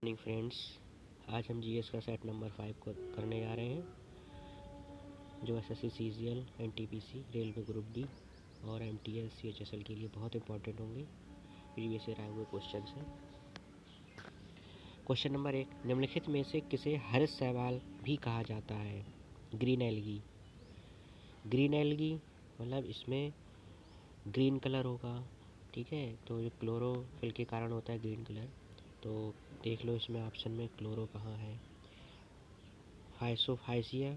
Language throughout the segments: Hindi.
मॉर्निंग फ्रेंड्स, आज हम जीएस का सेट नंबर 5 को करने जा रहे हैं, जो SSC CGL, NTPC, railway group D और एमटीएस सीएचएसएल के लिए बहुत इंपॉर्टेंट होंगे। प्रीवियस ईयर आए हुए क्वेश्चन हैं। क्वेश्चन नंबर 1, निम्नलिखित में से किसे हरित शैवाल भी कहा जाता है? Green algae. ग्रीन एल्गी मतलब इसमें ग्रीन कलर होगा, ठीक है। तो ये क्लोरोफिल के कारण होता है ग्रीन कलर। तो देख लो इसमें ऑप्शन में क्लोरो कहाँ है। फाइसोफाइसिया,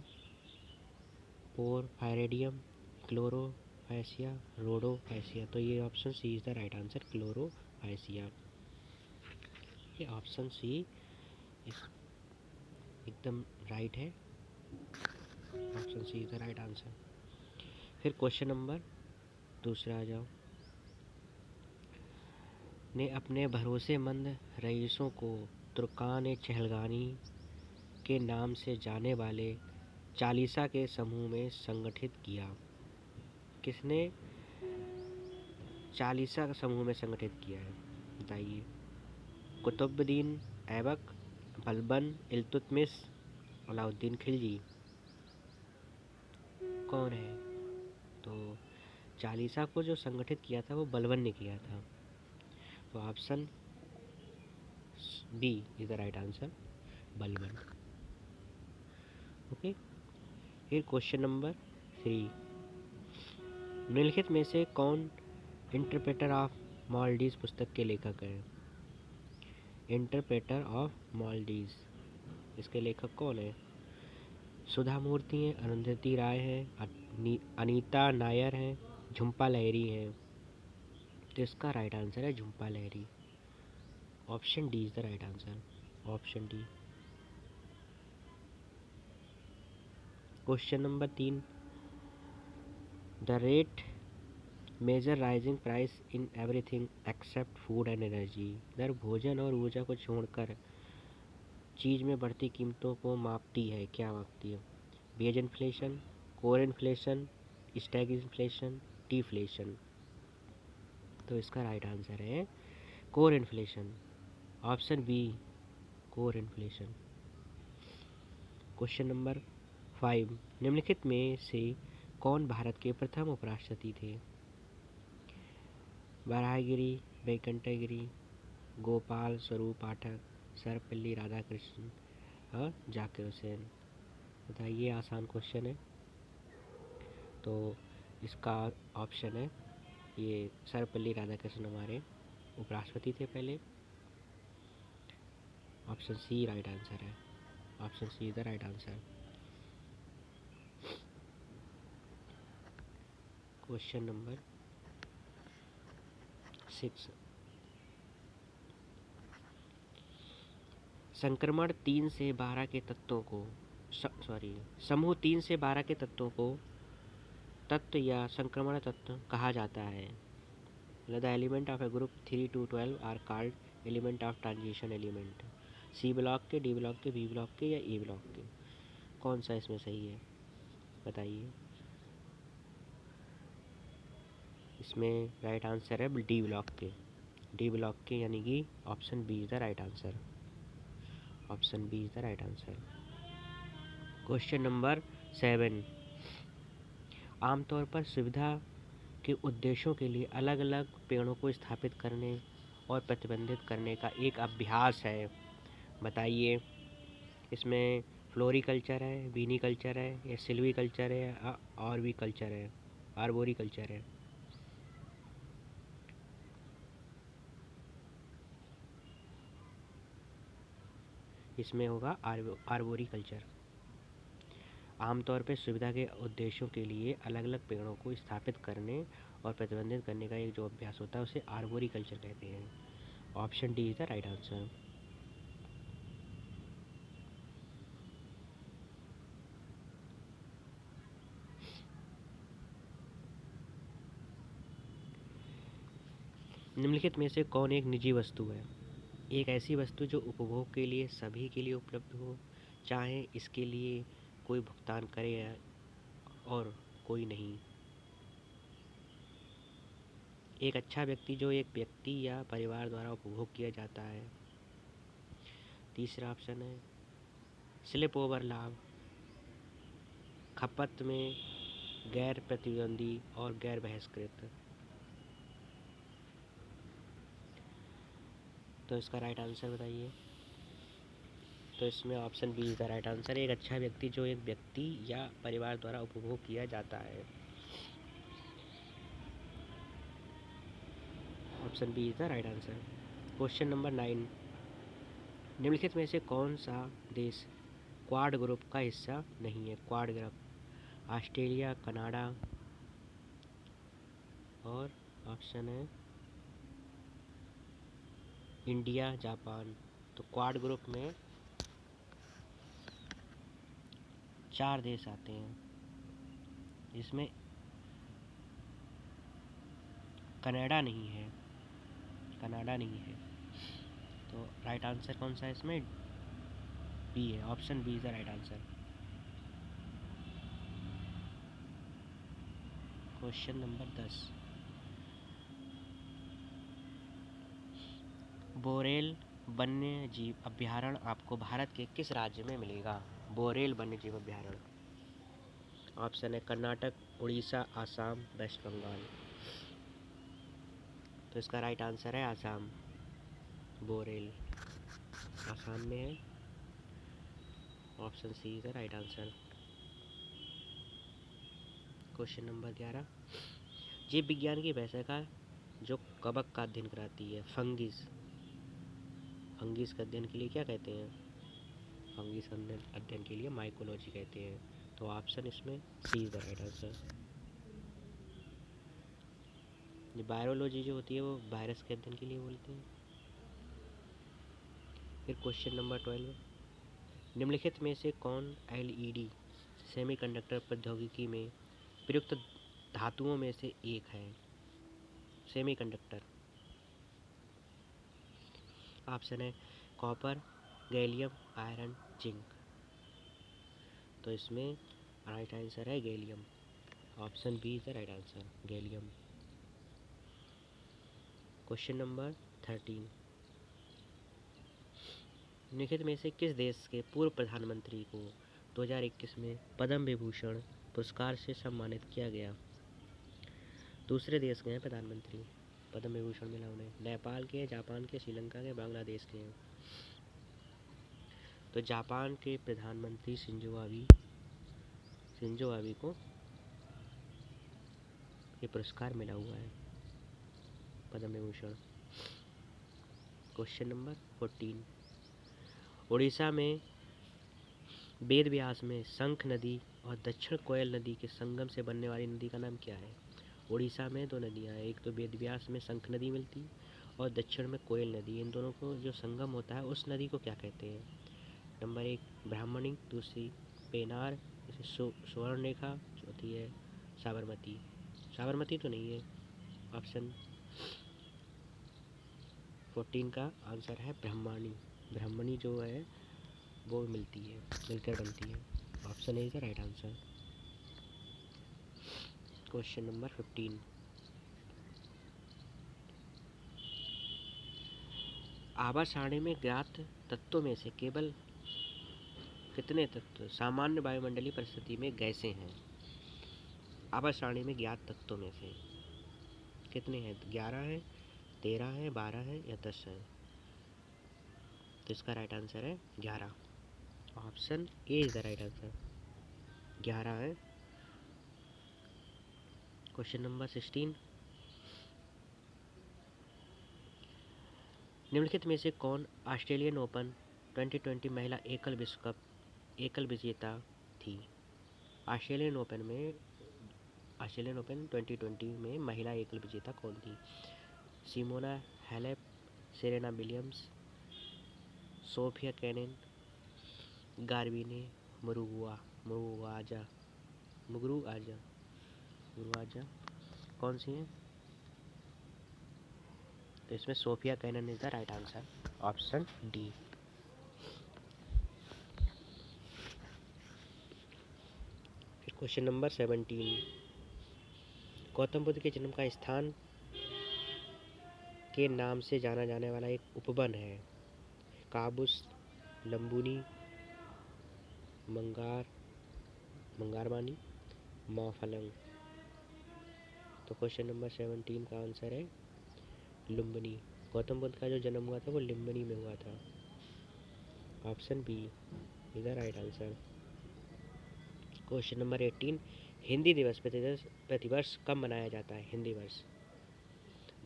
पोरफायरेडियम, क्लोरोफाइसिया, रोडोफाइसिया। तो ये option C is the right answer, chlorophyceae. ये ऑप्शन सी एकदम राइट है। Option C is the right answer. फिर क्वेश्चन नंबर दूसरा आ जाओ। ने अपने भरोसेमंद रईसों को तुर्कान चहलगानी के नाम से जाने वाले चालीसा के समूह में संगठित किया। किसने चालीसा का समूह में संगठित किया है, बताइए। कुतुबुद्दीन ऐबक, बलबन, इल्तुतमिश, अलाउद्दीन खिलजी। कौन है? तो चालीसा को जो संगठित किया था वो बलबन ने किया था। तो option B is the right answer, Balban. Okay. फिर क्वेश्चन नंबर 3, निम्नलिखित में से कौन इंटरप्रेटर ऑफ मालडीज पुस्तक के लेखक हैं? इंटरप्रेटर ऑफ मालडीज, इसके लेखक कौन है? सुधा मूर्ति हैं, अरुंधति राय हैं, अनीता नायर हैं, झुम्पा लाहिरी हैं। तो इसका राइट आंसर है Jhumpa Lahiri. Option D is the right answer, option D. Question number 3, the rate major rising price in everything except food and energy. दर भोजन और ऊर्जा को छोड़कर चीज़ में बढ़ती कीमतों को मापती है, क्या मापती है? Wage inflation, core inflation, stagflation, deflation. तो इसका राइट आंसर है core inflation, option B, core inflation. Question number 5, निम्नलिखित में से कौन भारत के प्रथम उपराष्ट्रपति थे? वराहगिरी, वैकुंठगिरी, गोपाल स्वरूप पाठक, सर्वपल्ली राधाकृष्णन और जाकिर हुसैन। बताइए, आसान क्वेश्चन है। तो इसका ऑप्शन है ये सर्वपल्ली राधाकृष्णन हमारे उपराष्ट्रपति थे पहले। ऑप्शन सी राइट आंसर है, option C is the right answer. Question number 6, संक्रमण 3 से 12 के तत्वों को समूह 3 से 12 के तत्वों को तत्व या संक्रमण तत्व कहा जाता है। The element of a group 3 to 12 are called element of transition element. C block के, डी ब्लॉक के, बी ब्लॉक के या ई ब्लॉक के? कौन सा इसमें सही है, बताइए। इसमें राइट आंसर है डी ब्लॉक के, डी ब्लॉक के, यानी कि option B is the right answer, option B is the right answer. Question number 7, आमतौर पर सुविधा के उद्देश्यों के लिए अलग अलग पेड़ों को स्थापित करने और प्रतिबंधित करने का एक अभ्यास है, बताइए। इसमें फ्लोरिकल्चर है, विनिकल्चर है या सिल्वीकल्चर है, आर्बोरिकल्चर है, आर्बोरिकल्चर है। इसमें होगा आर्बोरिकल्चर। आमतौर पर सुविधा के उद्देश्यों के लिए अलग अलग पेड़ों को स्थापित करने और प्रतिबंधित करने का एक जो अभ्यास होता है उसे आर्बोरिकल्चर कहते हैं। Option D is the right answer. निम्नलिखित में से कौन एक निजी वस्तु है? एक ऐसी वस्तु जो उपभोग के लिए सभी के लिए उपलब्ध हो, चाहे इसके लिए कोई भुगतान करे और कोई नहीं। एक अच्छा व्यक्ति जो एक व्यक्ति या परिवार द्वारा उपभोग किया जाता है। तीसरा ऑप्शन है स्लिप ओवर लाभ, खपत में गैर प्रतिद्वंदी और गैर बहिष्कृत। तो इसका राइट आंसर बताइए। तो इसमें option B is the right answer. एक अच्छा व्यक्ति जो एक व्यक्ति या परिवार द्वारा उपभोग किया जाता है। Option B is the right answer. Question number 9, निम्नलिखित में से कौन सा देश क्वाड ग्रुप का हिस्सा नहीं है? क्वाड ग्रुप ऑस्ट्रेलिया, कनाडा और ऑप्शन है इंडिया, जापान। तो क्वाड ग्रुप में 4 देश आते हैं, जिसमें कनाडा नहीं है, कनाडा नहीं है। तो राइट आंसर कौन सा है इसमें? बी है, option B is the right answer. Question number 10, Borail वन्य जीव अभ्यारण्य आपको भारत के किस राज्य में मिलेगा? बोरेल वन्य जीव अभ्यारण्य। ऑप्शन है कर्नाटक, उड़ीसा, आसाम, वेस्ट बंगाल। तो इसका राइट आंसर है आसाम। बोरेल आसाम में है। Option C is the right answer. Question number 11, जीव विज्ञान की वैशिका जो कवक का अध्ययन कराती है, फंगिस। फंगिस का अध्ययन के लिए क्या कहते हैं? फंगिस अध्ययन के लिए माइकोलॉजी कहते हैं। तो ऑप्शन इसमें C is the right answer. Virology जो होती है वो वायरस के अध्ययन के लिए बोलते हैं। फिर क्वेश्चन नंबर 12, निम्नलिखित में से कौन एलईडी सेमीकंडक्टर प्रौद्योगिकी में प्रयुक्त धातुओं में से एक है? सेमीकंडक्टर। ऑप्शन है कॉपर, गैलियम, आयरन, जिंक। तो इसमें राइट आंसर है gallium. Option B is the right answer, gallium. Question number 13, निम्नलिखित में से किस देश के पूर्व प्रधानमंत्री को 2021 में पद्म विभूषण पुरस्कार से सम्मानित किया गया? दूसरे देश के हैं प्रधानमंत्री, पद्म विभूषण मिला उन्हें। नेपाल के, जापान के, श्रीलंका के, बांग्लादेश के हैं। तो जापान के प्रधानमंत्री शिंजो आबे को ये पुरस्कार मिला हुआ है, पद्म विभूषण। क्वेश्चन नंबर 14, उड़ीसा में वेद व्यास में शंख नदी और दक्षिण कोयल नदी के संगम से बनने वाली नदी का नाम क्या है? उड़ीसा में 2 नदियाँ हैं, एक तो वेद व्यास में शंख नदी मिलती और दक्षिण में कोयल नदी। इन दोनों को जो संगम होता है उस नदी को क्या कहते हैं? नंबर 1 ब्राह्मणी, दूसरी पेनार, सुवर्णरेखा, चौथी है साबरमती। साबरमती तो नहीं है। ऑप्शन 14 का आंसर है ब्राह्मणी। ब्राह्मणी जो है वो मिलती है, मिलकर बनती है। Option A is the right answer. Question number 15, आवर्त सारणी में ज्ञात तत्वों में से केवल कितने तत्व सामान्य वायुमंडलीय परिस्थिति में गैसें हैं? आवर्त सारणी में ज्ञात तत्वों में से कितने हैं? 11 है, 13 है, 12 है या 10 है? तो इसका राइट आंसर है 11। Option A is the right answer, 11 है। क्वेश्चन नंबर 16, निम्नलिखित में से कौन ऑस्ट्रेलियन ओपन 2020 महिला एकल विजेता थी? ऑस्ट्रेलियन ओपन 2020 में महिला एकल विजेता कौन थी? Simona Halep, Serena Williams, Sofia Kenin, Garbine Muguruza कौन सी है? तो इसमें Sofia Kenin is the right answer, option D. फिर क्वेश्चन नंबर 17, गौतम बुद्ध के जन्म का स्थान के नाम से जाना जाने वाला एक उपवन है, काबुस, लंबूनी, मंगारवानी, मौफलंग। तो क्वेश्चन नंबर 17 का आंसर है लुम्बिनी। गौतम बुद्ध का जो जन्म हुआ था वो लुम्बिनी में हुआ था। Option B is the right answer. Question number 18, Hindi दिवस प्रतिवर्ष कब मनाया जाता है? हिंदी वर्ष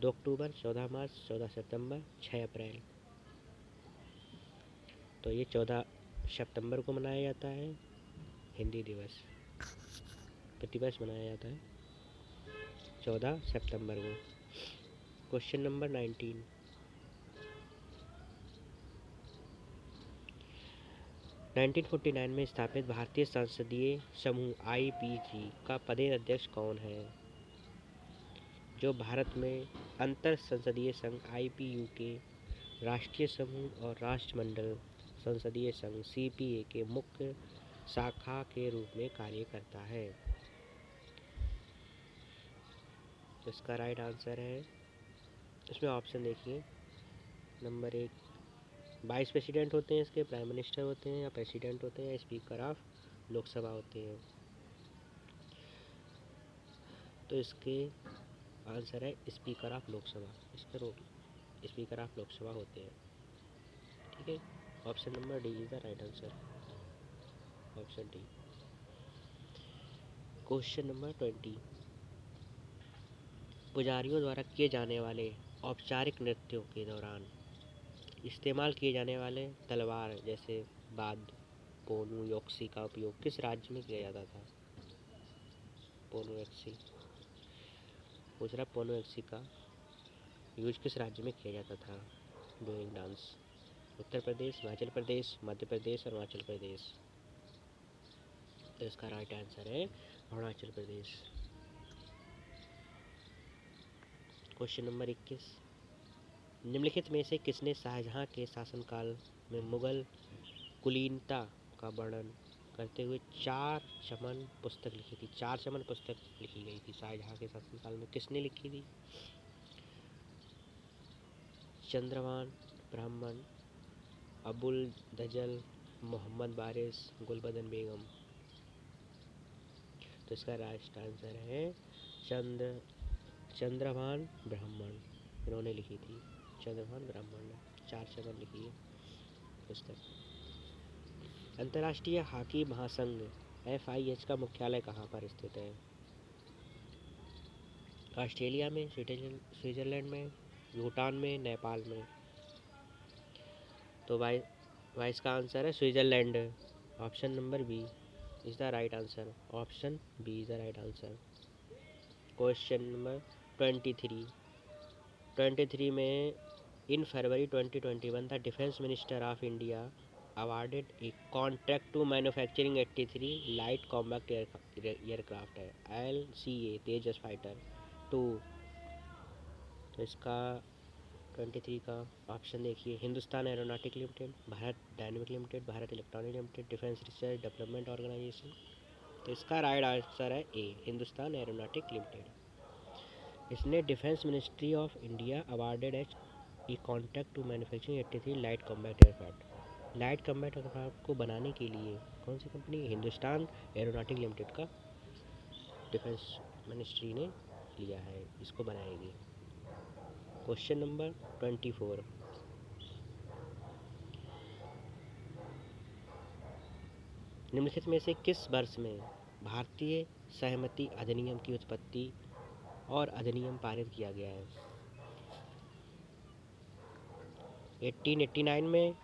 2 अक्टूबर, 14 मार्च, 14 सितंबर, 6 अप्रैल। तो ये 14 सितंबर को मनाया जाता है। हिंदी दिवस प्रतिवर्ष मनाया जाता है 14 सितंबर को। क्वेश्चन नंबर 19, 1949 में स्थापित भारतीय संसदीय समूह IPG का पदेन अध्यक्ष कौन है? जो भारत में अंतर संसदीय संघ IPU के राष्ट्रीय समूह और राष्ट्रमंडल संसदीय संघ CPA के मुख्य शाखा के रूप में कार्य करता है। तो इसका राइट आंसर है, इसमें ऑप्शन देखिए। नंबर 1, वाइस प्रेसिडेंट होते हैं इसके, प्राइम मिनिस्टर होते हैं, या प्रेसिडेंट होते हैं, या स्पीकर ऑफ लोकसभा होते हैं। तो इसके आंसर है स्पीकर ऑफ लोकसभा। इसके स्पीकर ऑफ लोकसभा होते हैं। ठीक है, option number D is the right answer. Option D. Question number 20, पुजारियों द्वारा किए जाने वाले औपचारिक नृत्यों के दौरान इस्तेमाल किए जाने वाले तलवार जैसे वाद पोनु योक्सी का उपयोग किस राज्य में किया जाता था? पोनु योक्सी पूछ रहा, पोनु योक्सी का यूज किस राज्य में किया जाता था ड्यूरिंग डांस? उत्तर प्रदेश, हिमाचल प्रदेश, मध्य प्रदेश, अरुणाचल प्रदेश। तो इसका राइट आंसर है अरुणाचल प्रदेश। क्वेश्चन नंबर 21, निम्नलिखित में से किसने शाहजहां के शासनकाल में मुगल कुलीनता का वर्णन करते हुए 4 चमन पुस्तक लिखी थी? 4 चमन पुस्तक लिखी गई थी शाहजहां के शासनकाल में, किसने लिखी थी? चंद्रभान ब्राह्मण, अबुल दजल, मोहम्मद वारिस, गुलबदन बेगम। तो इसका राइट आंसर है चंद्रभान ब्राह्मण, इन्होंने लिखी थी। चंद्रभान ब्राह्मण ने 4 चमन लिखी है पुस्तक। अंतर्राष्ट्रीय हॉकी महासंघ FIH का मुख्यालय कहाँ पर स्थित है? ऑस्ट्रेलिया में, स्विट्जरलैंड में, भूटान में, नेपाल में। तो वाइस का आंसर है Switzerland. Option number B is the right answer. Option B is the right answer. Question number 23 में in February 2021 the defence minister of India awarded a contract to manufacturing 83 light combat aircraft है LCA तेजस फाइटर 2। तो इसका 23 का ऑप्शन देखिए, Hindustan aeronautic limited, Bharat dynamic limited, Bharat electronic limited, defence research development organisation. तो इसका राइट आंसर है ए, हिंदुस्तान एरोनॉटिक लिमिटेड। इसने defence ministry of India awarded H E contract to manufacturing 83 light combat aircraft. Light combat aircraft को बनाने के लिए कौन सी कंपनी? हिंदुस्तान एरोनॉटिक लिमिटेड का डिफेंस मिनिस्ट्री ने लिया है, इसको बनाएगी। क्वेश्चन नंबर 24, निम्नलिखित में से किस वर्ष में भारतीय सहमति अधिनियम की उत्पत्ति और अधिनियम पारित किया गया है? 1889 में,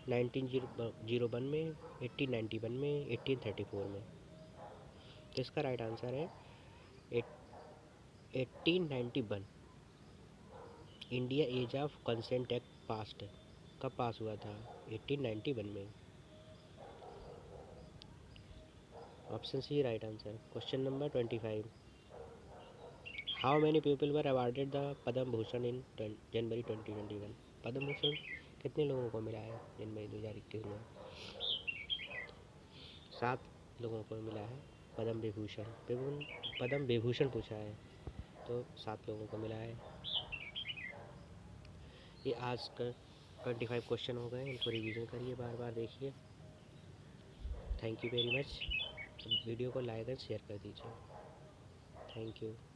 1901 में, 1891 में, 1834 में। तो इसका राइट आंसर है 1891। India age of consent act passed कब पास हुआ था? 1891 में। Option C right answer. Question number 25, how many people were awarded the Padma Bhushan in January 2021? Padma Bhushan कितने लोगों को मिला है जनवरी 2021 में? 7 लोगों को मिला है पद्म विभूषण पूछा है, तो 7 लोगों को मिला है। ये आज का 25 क्वेश्चन हो गए, उनको रिवीजन करिए, बार बार देखिए। Thank you very much. Video को लाइक एंड शेयर कर दीजिए। Thank you.